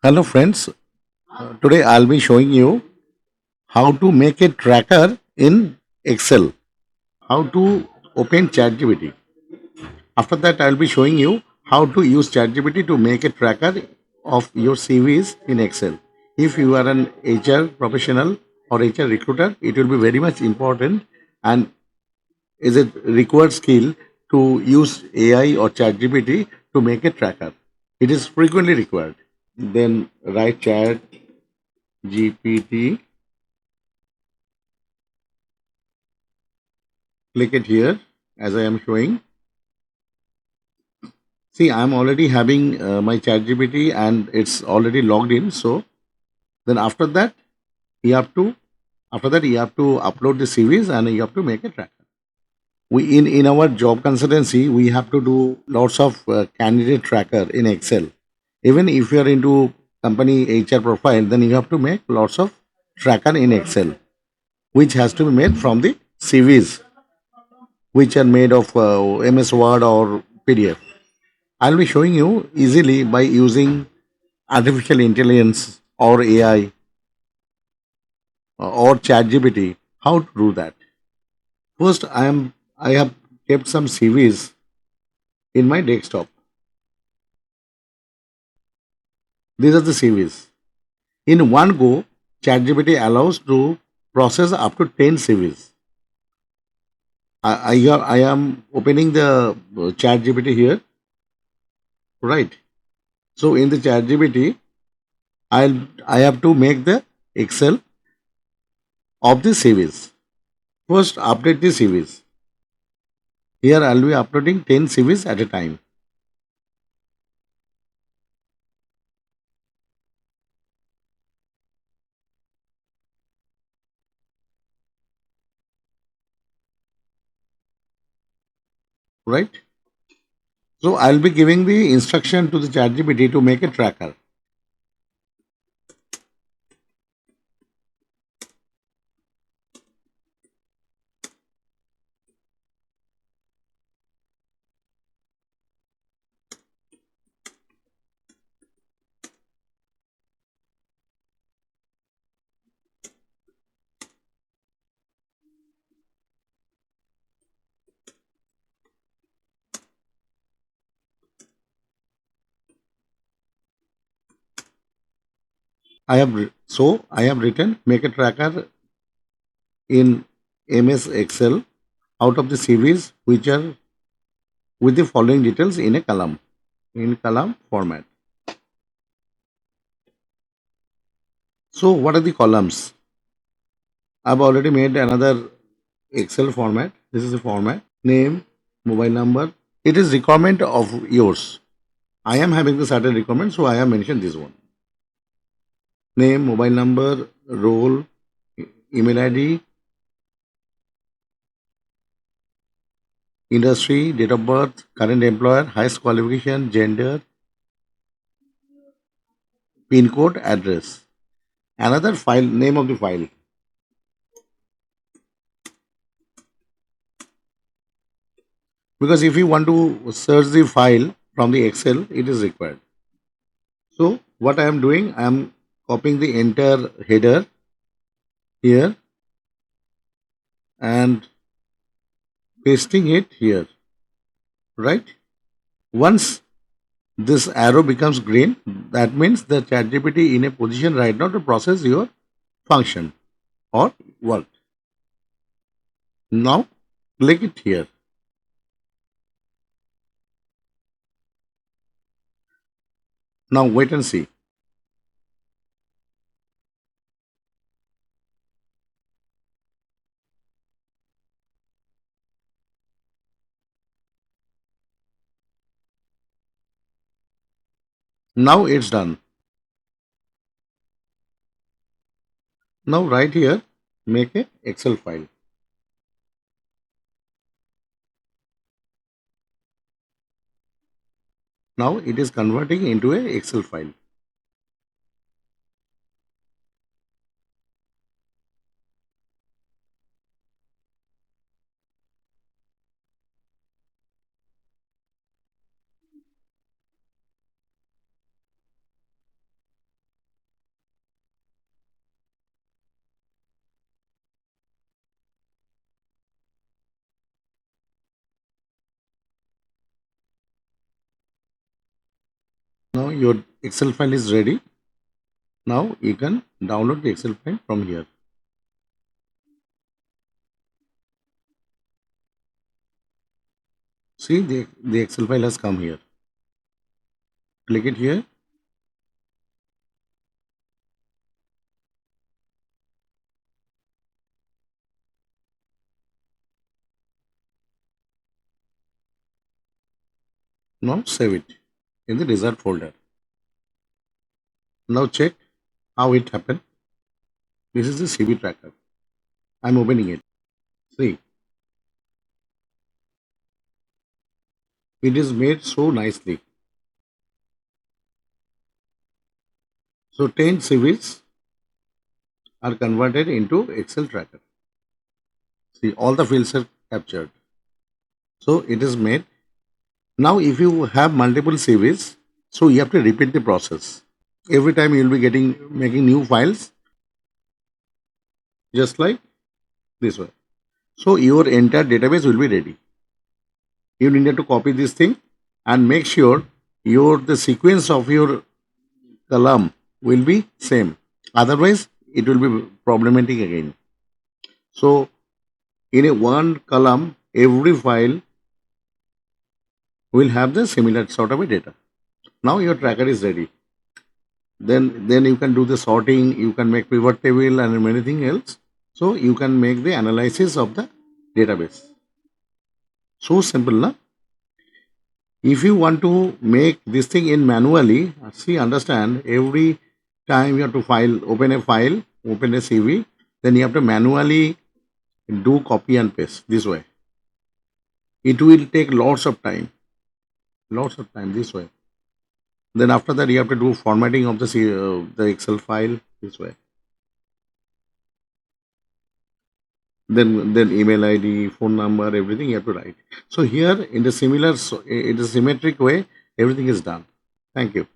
Hello friends, today I'll be showing you how to make a tracker in Excel, how to open ChatGPT. After that I'll be showing you how to use ChatGPT to make a tracker of your CVs in Excel. If you are an HR professional or HR recruiter, it will be very much important and is a required skill to use AI or ChatGPT to make a tracker. It is frequently required. Then write chat GPT, click it here as I am showing. See, I'm already having my chat GPT and it's already logged in. So then you have to you have to upload the CVs and you have to make a tracker. We in our job consultancy we have to do lots of candidate tracker in Excel. Even if you are into company HR profile, then you have to make lots of tracker in Excel, which has to be made from the CVs, which are made of MS Word or PDF. I'll be showing you easily by using artificial intelligence or AI or ChatGPT how to do that. First, I have kept some CVs in my desktop. These are the CVs. In one go, ChatGPT allows to process up to 10 CVs. I am opening the ChatGPT here, right? So in the ChatGPT, I have to make the Excel of the CVs. First, update the CVs. Here I'll be uploading 10 CVs at a time, right? So I'll be giving the instruction to the ChatGPT to make a tracker. I have written make a tracker in MS Excel out of the CVs which are with the following details in a column in column format. So what are the columns? I've already made another Excel format. This is the format. Name, mobile number. It is requirement of yours. I am having the certain requirement, so I have mentioned this one. Name, mobile number, role, email ID, industry, date of birth, current employer, highest qualification, gender, pin code, address. Another file, name of the file. Because if you want to search the file from the Excel, it is required. So what I am doing, I am copying the entire header here and pasting it here, right? Once this arrow becomes green, that means the ChatGPT in a position right now to process your function or work. Now click it here. Now wait and see. Now it's done. Now right here, make a Excel file. Now it is converting into a Excel file. Now your Excel file is ready. Now you can download the Excel file from here. See, the Excel file has come here. Click it here. Now save it in the result folder. Now check how it happened. This is the CV tracker. I'm opening it. See, it is made so nicely. So 10 CVs are converted into Excel tracker. See, all the fields are captured. So it is made. Now, if you have multiple CVs, so you have to repeat the process. Every time you will be making new files, just like this way. So your entire database will be ready. You need to copy this thing and make sure the sequence of your column will be same. Otherwise, it will be problematic again. So in a one column, every file will have the similar sort of a data. Now your tracker is ready. Then you can do the sorting, you can make pivot table and anything else. So you can make the analysis of the database. So simple, na? If you want to make this thing in manually, see, understand, every time you have to file, open a CV, then you have to manually do copy and paste this way. It will take lots of time this way. Then after that, you have to do formatting of the Excel file this way. Then email ID, phone number, everything you have to write. So here in the symmetric way, everything is done. Thank you.